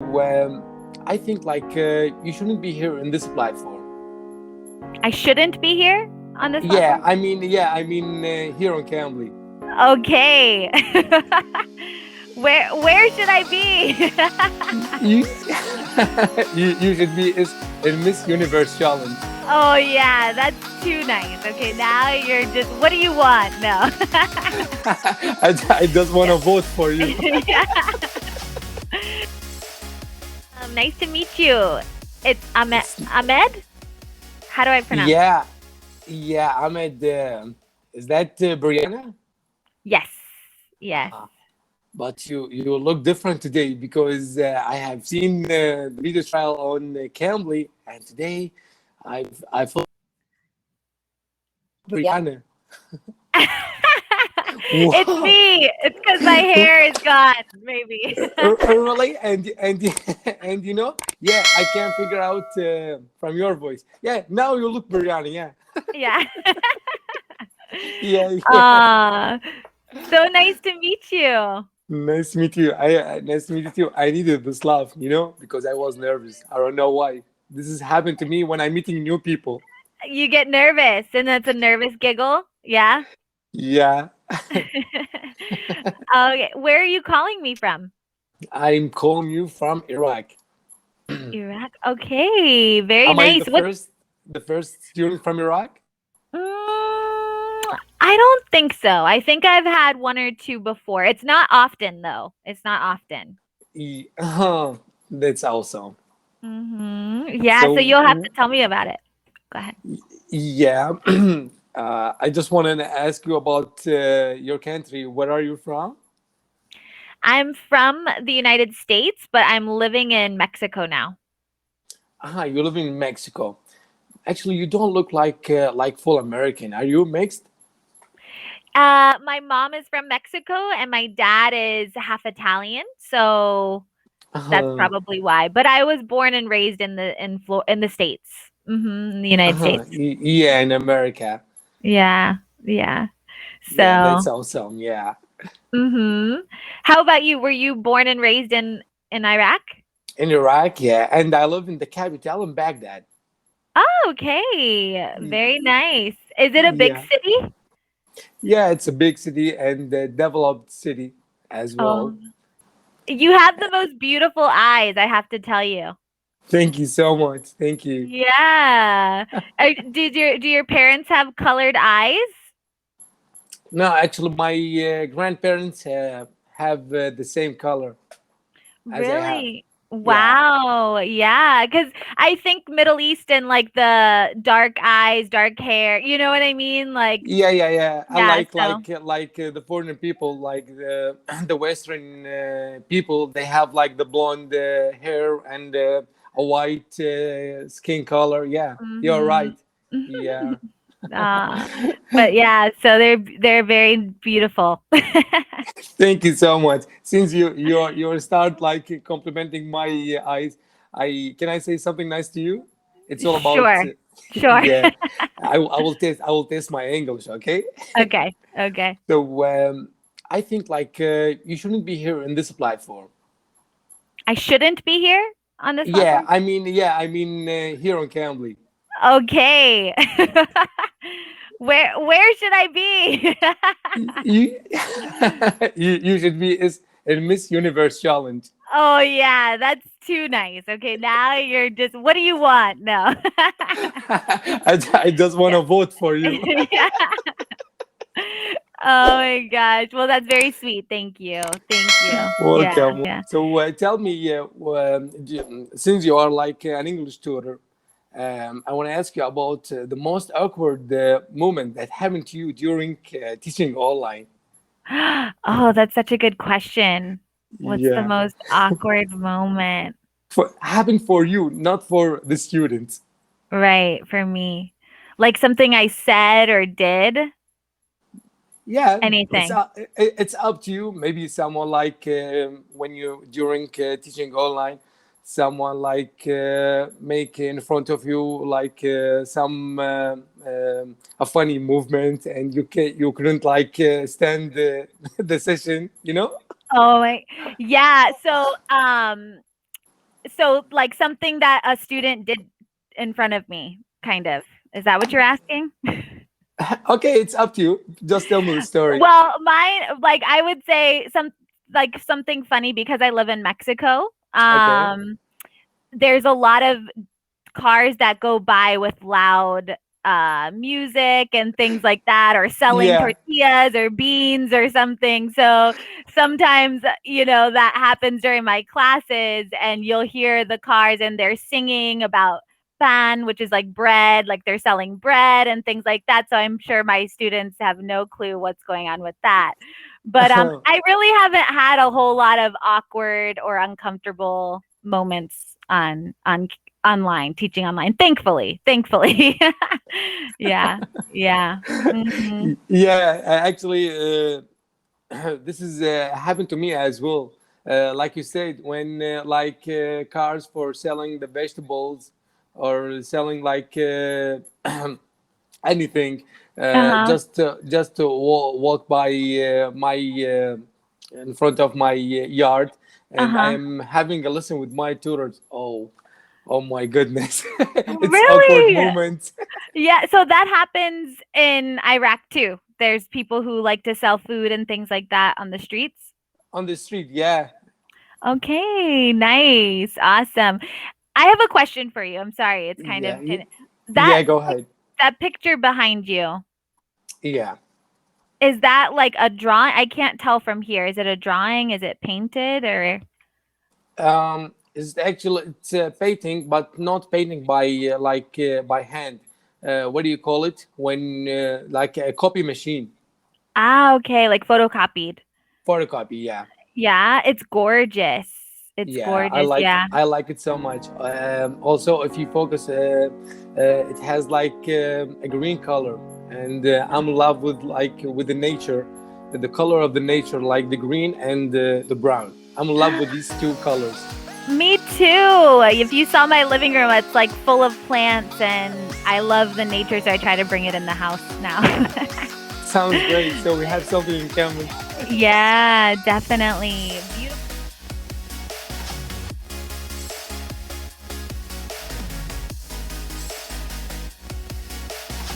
I think you shouldn't be here in this platform. I shouldn't be here on this platform? Here on Cambly. Okay. Where should I be? you, you should be in Miss Universe Challenge. Oh yeah, that's too nice. Okay, now you're just, what do you want? No. I just want to vote for you. Yeah. Nice to meet you. It's Ahmed. Ahmed? How do I pronounce it? Yeah, Ahmed. Is that Brianna? Yes. Yes. But you look different today because I have seen the video trial on Cambly, and today I feel Brianna. It's me. It's because my hair is gone, maybe. Really? And you know, yeah, I can't figure out from your voice. Yeah, now you look Brianna. Yeah. Yeah. Yeah. So nice to meet you. Nice to meet you. Nice to meet you too. I needed this laugh, because I was nervous. I don't know why. This has happened to me when I'm meeting new people. You get nervous, and that's a nervous giggle. Yeah. Yeah. Okay. Where are you calling me from? I'm calling you from Iraq. Iraq. Okay. Very Am nice. I the first student from Iraq? I don't think so. I think I've had one or two before. It's not often, though. It's not often. That's awesome. Mm-hmm. Yeah, so you'll have to tell me about it. Go ahead. Yeah. I just wanted to ask you about your country. Where are you from? I'm from the United States, but I'm living in Mexico now. You live in Mexico. Actually, you don't look like full American. Are you mixed? My mom is from Mexico and my dad is half Italian, so that's probably why. But I was born and raised in the States, in the United States. Yeah, in America. Yeah. So yeah, that's awesome. Yeah. How about you? Were you born and raised in Iraq? In Iraq, yeah, and I live in the capital in Baghdad. Oh, okay. Very nice. Is it a big city? Yeah, it's a big city and a developed city as well. You have the most beautiful eyes, I have to tell you. Thank you so much. Thank you. Yeah. Do your parents have colored eyes? No, actually, my grandparents have the same color as I have. Really? Wow. Yeah, because I think Middle Eastern, like the dark eyes, dark hair. You know what I mean? Like yeah. I like so. like the foreign people, like the Western people. They have like the blonde hair and a white skin color. Yeah, you're right. Yeah. But yeah, so they're very beautiful. Thank you so much. Since you start like complimenting my eyes, can I say something nice to you? It's all about sure. Yeah. I will test my English. Okay. Okay. So I think you shouldn't be here in this platform. I shouldn't be here on this platform? I mean here on Cambly. Okay. Where should I be? you should be in Miss Universe Challenge. Oh yeah, that's too nice. Okay, now you're just, what do you want? No. I just want to vote for you. Yeah. Oh my gosh. Well, that's very sweet. Thank you. Welcome. Yeah. So tell me, since you are like an English tutor, I want to ask you about the most awkward moment that happened to you during teaching online. Oh, that's such a good question. What's the most awkward moment? Happened for you, not for the students. Right, for me. Like something I said or did? Yeah. Anything. It's up to you. Maybe someone like when you during teaching online, someone like make in front of you like some a funny movement, and you couldn't like stand the session, Oh my, yeah. So So like something that a student did in front of me, kind of. Is that what you're asking? Okay, it's up to you. Just tell me the story. Well, mine, like I would say something funny because I live in Mexico. Okay. There's a lot of cars that go by with loud music and things like that, or selling Yeah. tortillas or beans or something. So sometimes, that happens during my classes, and you'll hear the cars and they're singing about pan, which is like bread, like they're selling bread and things like that. So I'm sure my students have no clue what's going on with that. But I really haven't had a whole lot of awkward or uncomfortable moments on online, teaching online, thankfully. Yeah. Mhm. Yeah, actually, this is happened to me as well. Like you said, when cars for selling the vegetables or selling like anything, Uh-huh. just to walk by my in front of my yard, and I Uh-huh. am having a lesson with my tutors. Oh my goodness, it's awkward Really? moment Yeah, so that happens in Iraq too. There's people who like to sell food and things like that on the streets. on the street. Yeah, Okay, nice. Awesome. I have a question for you. I'm sorry. It's kind of yeah, that yeah. Go ahead. that picture behind you. Yeah. Is that like a drawing? I can't tell from here. Is it a drawing? Is it painted or? It's painting, but not painting by by hand. What do you call it when like a copy machine? Ah, okay, like photocopied. Photocopy. Yeah, Yeah, it's gorgeous. It's yeah. gorgeous. Yeah. I like it so much. Also, if you focus, it has like a green color, and I'm in love with with the nature, the color of the nature, like the green and the brown. I'm in love with these two colors. Me too. If you saw my living room, it's like full of plants, and I love the nature, so I try to bring it in the house now. Sounds great. So we have something in common. Yeah, definitely.